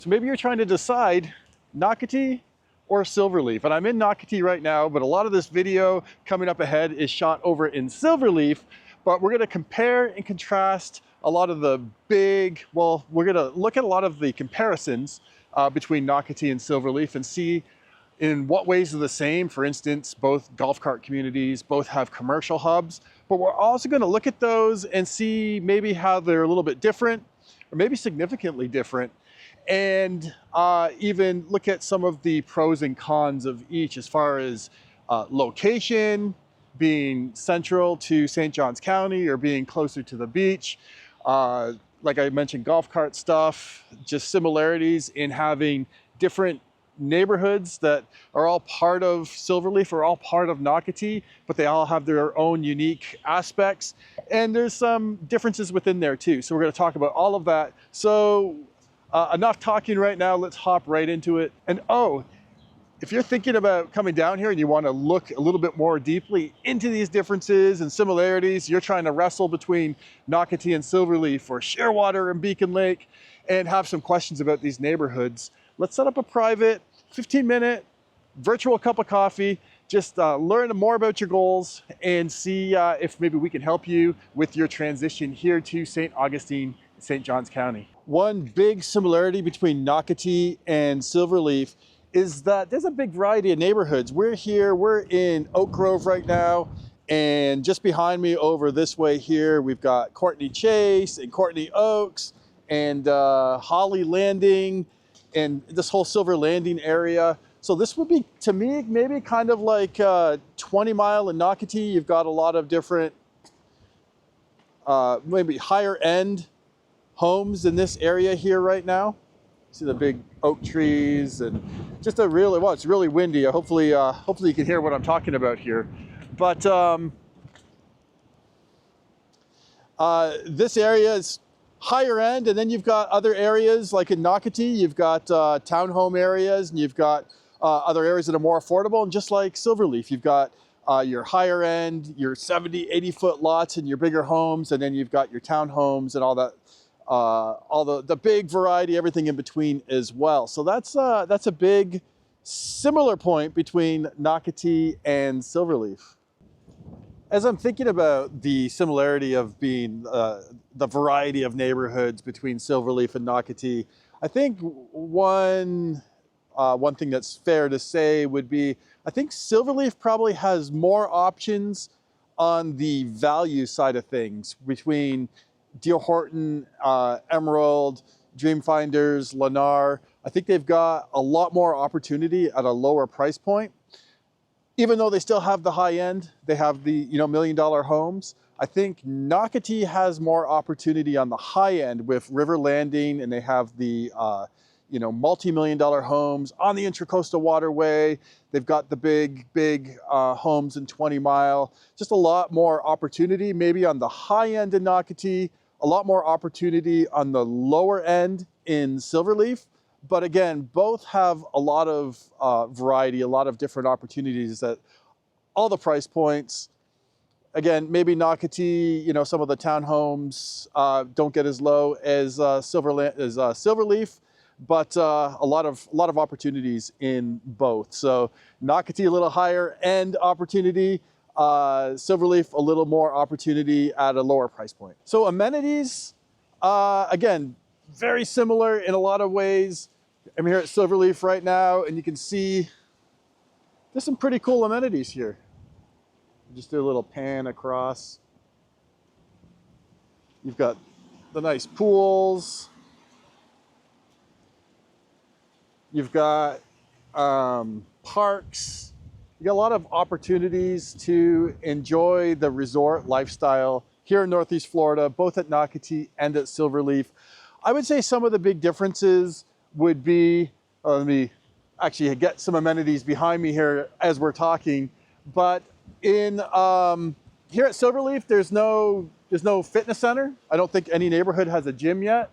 So maybe you're trying to decide Nocatee or Silverleaf. And I'm in Nocatee right now, but a lot of this video coming up ahead is shot over in Silverleaf. But we're going to compare and contrast a lot of the we're going to look at a lot of the comparisons between Nocatee and Silverleaf and see in what ways are the same. For instance, both golf cart communities, both have commercial hubs, but we're also going to look at those and see maybe how they're a little bit different or maybe significantly different, and even look at some of the pros and cons of each as far as location, being central to St. Johns County or being closer to the beach. Like I mentioned, golf cart stuff, just similarities in having different neighborhoods that are all part of Silverleaf or all part of Nocatee, but they all have their own unique aspects. And there's some differences within there too. So we're going to talk about all of that. So enough talking right now, let's hop right into it. And if you're thinking about coming down here and you want to look a little bit more deeply into these differences and similarities, you're trying to wrestle between Nocatee and Silverleaf or Shearwater and Beacon Lake and have some questions about these neighborhoods, let's set up a private 15-minute virtual cup of coffee. Just learn more about your goals and see if maybe we can help you with your transition here to St. Augustine, St. Johns County. One big similarity between Nocatee and Silverleaf is that there's a big variety of neighborhoods. We're in Oak Grove right now, and just behind me over this way here, we've got Courtney Chase and Courtney Oaks and Holly Landing and this whole Silver Landing area. So this would be, to me, maybe kind of like 20 Mile in Nocatee. You've got a lot of different, maybe higher end homes in this area here right now. See the big oak trees and just it's really windy. Hopefully you can hear what I'm talking about here. But this area is higher end, and then you've got other areas like in Nocatee, you've got townhome areas, and you've got other areas that are more affordable. And just like Silverleaf, you've got your higher end, your 70, 80-foot lots and your bigger homes, and then you've got your townhomes and all that. All the big variety, everything in between as well. So that's a big similar point between Nocatee and Silverleaf. As I'm thinking about the similarity of being the variety of neighborhoods between Silverleaf and Nocatee, I think one thing that's fair to say would be, I think Silverleaf probably has more options on the value side of things between D.R. Horton, Emerald, Dreamfinders, Lennar. I think they've got a lot more opportunity at a lower price point. Even though they still have the high end, they have the $1 million homes. I think Nocatee has more opportunity on the high end with River Landing, and they have the multi-million-dollar homes on the Intracoastal Waterway. They've got the big homes in 20 Mile. Just a lot more opportunity maybe on the high end in Nocatee, a lot more opportunity on the lower end in Silverleaf. But again, both have a lot of variety, a lot of different opportunities at all the price points. Again, maybe Nocatee, some of the townhomes don't get as low as Silverleaf, but a lot of opportunities in both. So Nocatee a little higher end opportunity, Silverleaf a little more opportunity at a lower price point. So amenities, again, very similar in a lot of ways. I'm here at Silverleaf right now, and you can see there's some pretty cool amenities here. Just do a little pan across. You've got the nice pools. You've got parks. You got a lot of opportunities to enjoy the resort lifestyle here in Northeast Florida, both at Nocatee and at Silverleaf. I would say some of the big differences would be, let me actually get some amenities behind me here as we're talking, but in here at Silverleaf, there's no fitness center. I don't think any neighborhood has a gym yet,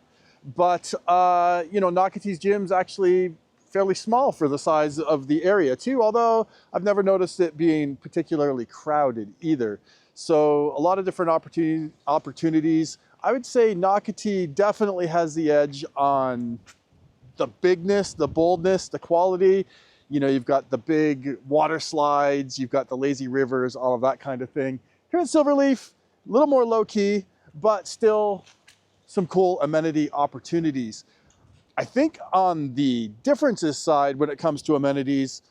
but Nocatee's gym's actually fairly small for the size of the area too, although I've never noticed it being particularly crowded either. So a lot of different opportunities. I would say Nocatee definitely has the edge on the bigness, the boldness, the quality. You know, you've got the big water slides, you've got the lazy rivers, all of that kind of thing. Here in Silverleaf, a little more low key, but still some cool amenity opportunities. I think on the differences side, when it comes to amenities,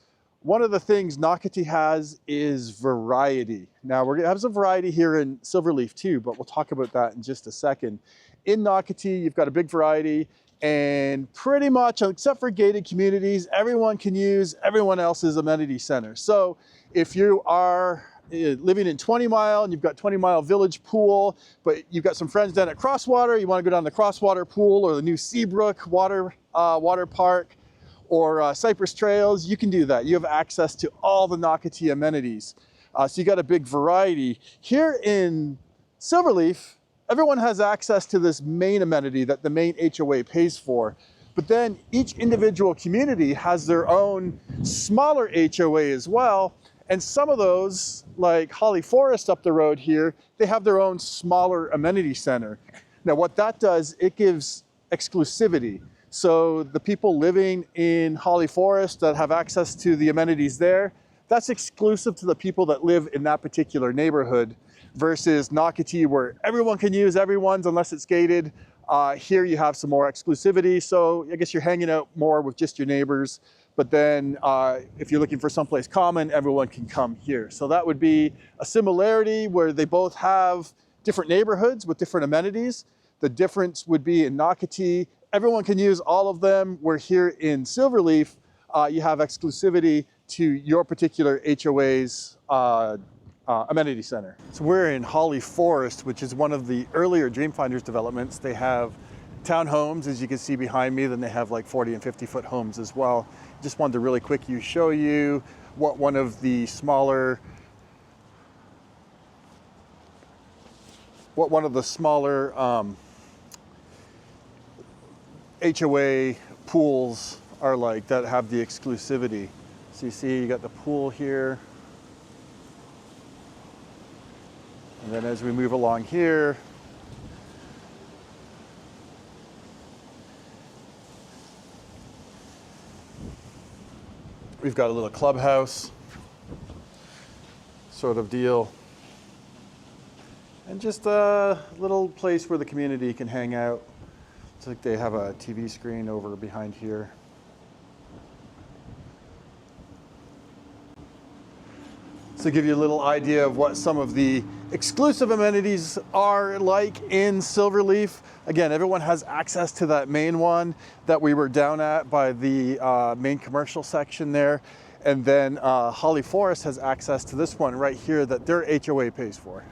one of the things Nocatee has is variety. Now, we're gonna have some variety here in Silverleaf too, but we'll talk about that in just a second. In Nocatee, you've got a big variety, and pretty much, except for gated communities, everyone can use everyone else's amenity center. So if you are living in 20 Mile and you've got 20 Mile Village pool, but you've got some friends down at Crosswater, you want to go down the Crosswater pool or the new Seabrook water park, or Cypress Trails, you can do that. You have access to all the Nocatee amenities. So you got a big variety. Here in Silverleaf, everyone has access to this main amenity that the main HOA pays for. But then each individual community has their own smaller HOA as well. And some of those, like Holly Forest up the road here, they have their own smaller amenity center. Now what that does, it gives exclusivity. So the people living in Holly Forest that have access to the amenities there, that's exclusive to the people that live in that particular neighborhood, versus Nocatee where everyone can use everyone's unless it's gated. Here you have some more exclusivity. So I guess you're hanging out more with just your neighbors. But then if you're looking for someplace common, everyone can come here. So that would be a similarity where they both have different neighborhoods with different amenities. The difference would be in Nocatee, everyone can use all of them, where here in Silverleaf, you have exclusivity to your particular HOA's amenity center. So we're in Holly Forest, which is one of the earlier Dreamfinders developments. They have townhomes, as you can see behind me, then they have like 40 and 50-foot homes as well. Just wanted to really quick show you what one of the smaller HOA pools are like that have the exclusivity. So you see you got the pool here. And then as we move along here, we've got a little clubhouse sort of deal. And just a little place where the community can hang out. It's like they have a TV screen over behind here. So to give you a little idea of what some of the exclusive amenities are like in Silverleaf. Again, everyone has access to that main one that we were down at by the main commercial section there. And then Holly Forest has access to this one right here that their HOA pays for.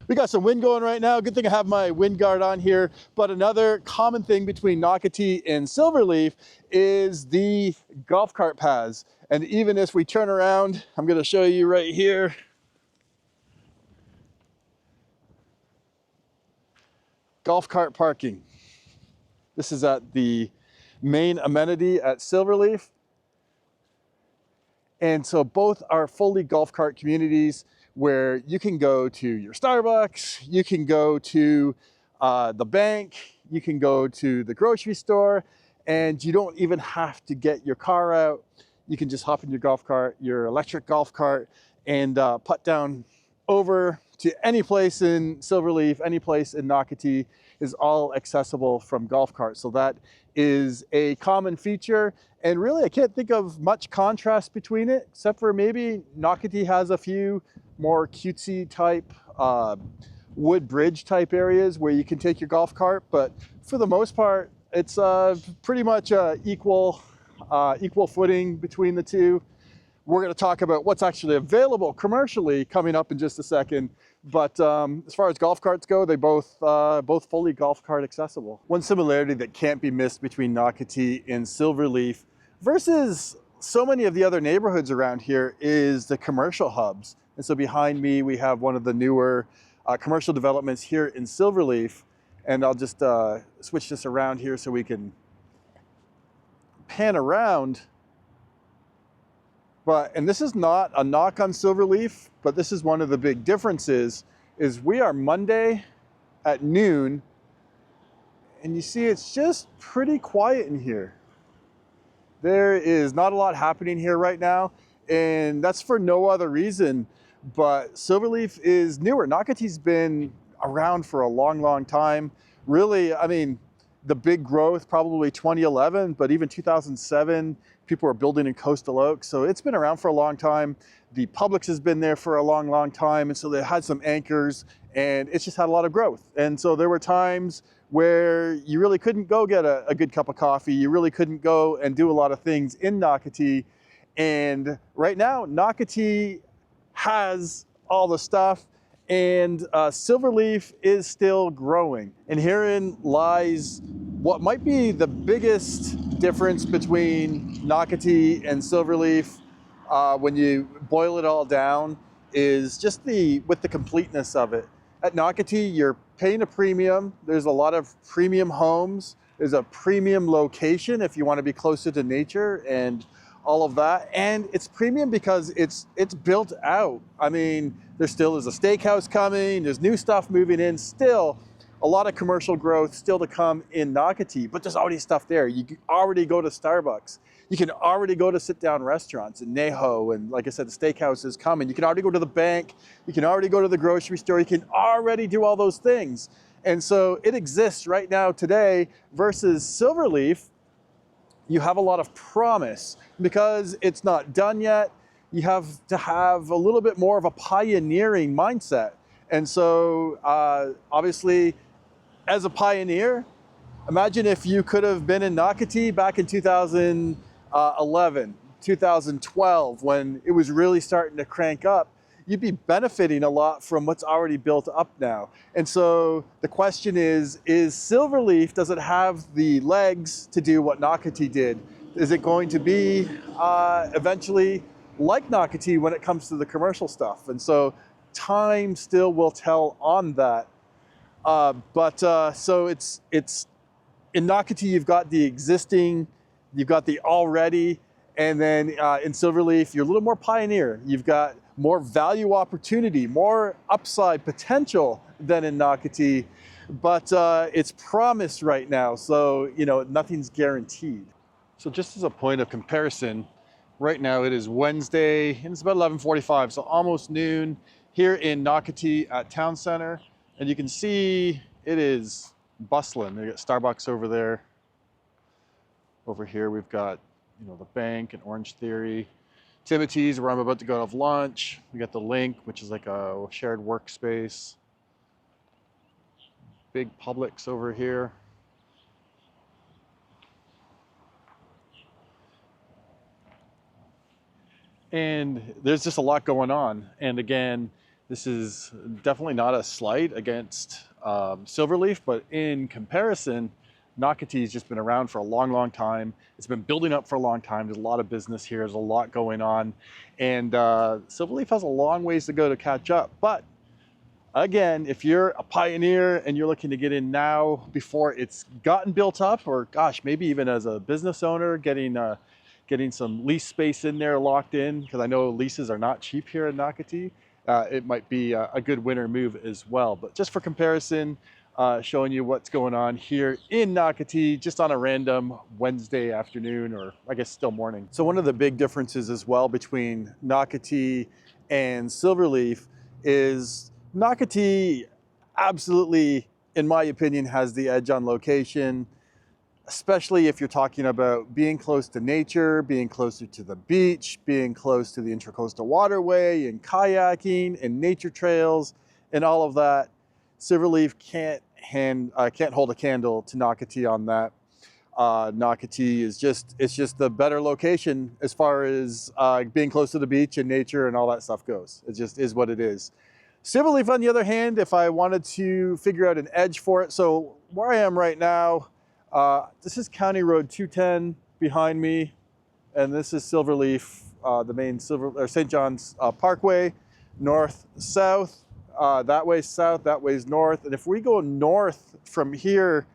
We got some wind going right now. Good thing I have my wind guard on here. But another common thing between Nocatee and Silverleaf is the golf cart paths. And even if we turn around, I'm going to show you right here. Golf cart parking. This is at the main amenity at Silverleaf. And so both are fully golf cart communities where you can go to your Starbucks, you can go to the bank, you can go to the grocery store, and you don't even have to get your car out. You can just hop in your golf cart, your electric golf cart, and putt down over to any place in Silverleaf, any place in Nocatee is all accessible from golf carts. So that is a common feature. And really, I can't think of much contrast between it, except for maybe Nocatee has a few more cutesy type wood bridge type areas where you can take your golf cart. But for the most part, it's pretty much equal footing between the two. We're going to talk about what's actually available commercially coming up in just a second. But as far as golf carts go, they both fully golf cart accessible. One similarity that can't be missed between Nocatee and Silverleaf versus so many of the other neighborhoods around here is the commercial hubs. And so behind me, we have one of the newer commercial developments here in Silverleaf. And I'll just switch this around here so we can pan around. And this is not a knock on Silverleaf, but this is one of the big differences, is we are Monday at noon, and you see it's just pretty quiet in here. There is not a lot happening here right now, and that's for no other reason, but Silverleaf is newer. Nocatee's been around for a long, long time. Really, I mean, the big growth, probably 2011, but even 2007, people were building in Coastal Oaks. So it's been around for a long time. The Publix has been there for a long, long time. And so they had some anchors, and it's just had a lot of growth. And so there were times where you really couldn't go get a good cup of coffee. You really couldn't go and do a lot of things in Nocatee. And right now, Nocatee has all the stuff, and Silverleaf is still growing. And herein lies what might be the biggest difference between Nocatee and Silverleaf when you boil it all down, is just with the completeness of it. At Nocatee, you're paying a premium. There's a lot of premium homes. There's a premium location if you want to be closer to nature and all of that. And it's premium because it's built out. I mean, there still is a steakhouse coming. There's new stuff moving in. Still a lot of commercial growth still to come in Nocatee, but there's already stuff there. You can already go to Starbucks. You can already go to sit-down restaurants in Neho, and like I said, the steakhouse is coming. You can already go to the bank. You can already go to the grocery store. You can already do all those things. And so it exists right now today versus Silverleaf. You have a lot of promise because it's not done yet. You have to have a little bit more of a pioneering mindset. And so obviously, as a pioneer, imagine if you could have been in Nocatee back in 2011, 2012, when it was really starting to crank up. You'd be benefiting a lot from what's already built up now. And so the question is Silverleaf, does it have the legs to do what Nocatee did? Is it going to be eventually like Nocatee when it comes to the commercial stuff? And so time still will tell on that. So it's in Nocatee, you've got the existing, you've got the already, and then in Silverleaf, you're a little more pioneer. You've got more value opportunity, more upside potential than in Nocatee, but it's promised right now. So, you know, nothing's guaranteed. So just as a point of comparison, right now it is Wednesday and it's about 11:45, so almost noon here in Nocatee at Town Center. And you can see it is bustling. They got Starbucks over there. Over here we've got, you know, the bank and Orange Theory. Timothy's, where I'm about to go have lunch. We got the Link, which is like a shared workspace. Big Publix over here. And there's just a lot going on. And again, this is definitely not a slight against Silverleaf, but in comparison, Nocatee has just been around for a long, long time. It's been building up for a long time. There's a lot of business here. There's a lot going on. And Silverleaf has a long ways to go to catch up. But again, if you're a pioneer and you're looking to get in now before it's gotten built up, or gosh, maybe even as a business owner, getting some lease space in there locked in, because I know leases are not cheap here in Nocatee, it might be a good winter move as well. But just for comparison, showing you what's going on here in Nocatee, just on a random Wednesday afternoon, or I guess still morning. So one of the big differences as well between Nocatee and Silverleaf is Nocatee absolutely, in my opinion, has the edge on location, especially if you're talking about being close to nature, being closer to the beach, being close to the Intracoastal Waterway and kayaking and nature trails and all of that. Silverleaf can't hold a candle to Nocatee on that. Nocatee is just the better location as far as being close to the beach and nature and all that stuff goes. It just is what it is. Silverleaf, on the other hand, if I wanted to figure out an edge for it, so where I am right now, this is County Road 210 behind me, and this is Silverleaf, the main St. John's Parkway, north-south. That way's south, that way's north. And if we go north from here,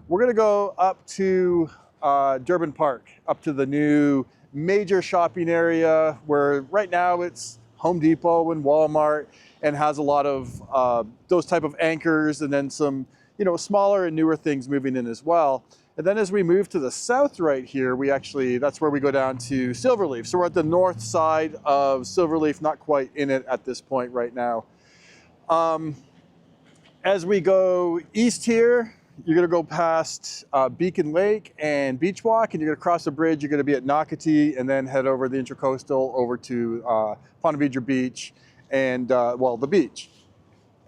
we're gonna go up to Durban Park, up to the new major shopping area where right now it's Home Depot and Walmart, and has a lot of those type of anchors, and then some, you know, smaller and newer things moving in as well. And then as we move to the south right here, that's where we go down to Silverleaf. So we're at the north side of Silverleaf, not quite in it at this point right now. As we go east here, you're gonna go past Beacon Lake and Beach Walk, and you're gonna cross a bridge, you're gonna be at Nocatee, and then head over the Intracoastal over to Ponte Vedra Beach and, well, the beach.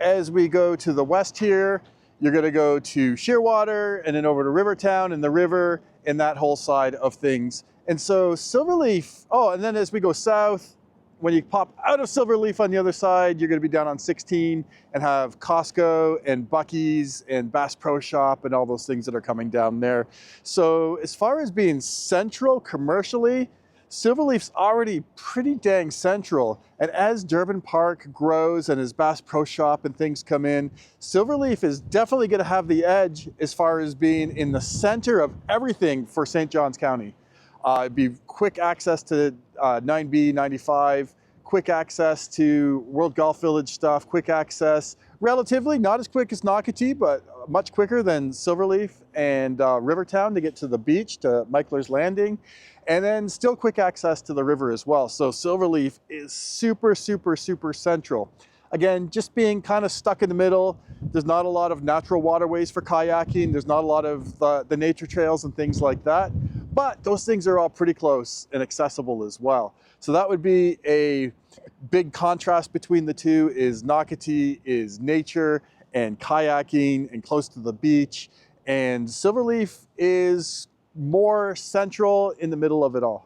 As we go to the west here, you're gonna go to Shearwater and then over to Rivertown and the river and that whole side of things. And so Silverleaf, oh, and then as we go south, when you pop out of Silverleaf on the other side, you're gonna be down on 16 and have Costco and Buc-ee's and Bass Pro Shop and all those things that are coming down there. So as far as being central commercially, Silverleaf's already pretty dang central. And as Durbin Park grows and as Bass Pro Shop and things come in, Silverleaf is definitely gonna have the edge as far as being in the center of everything for St. Johns County. It'd be quick access to 9B, 95, quick access to World Golf Village stuff, quick access, relatively, not as quick as Nocatee, but much quicker than Silverleaf and Rivertown to get to the beach, to Michler's Landing, and then still quick access to the river as well. So Silverleaf is super, super, super central. Again, just being kind of stuck in the middle. There's not a lot of natural waterways for kayaking. There's not a lot of the nature trails and things like that. But those things are all pretty close and accessible as well. So that would be a big contrast between the two. Is Nocatee is nature and kayaking and close to the beach. And Silverleaf is more central in the middle of it all.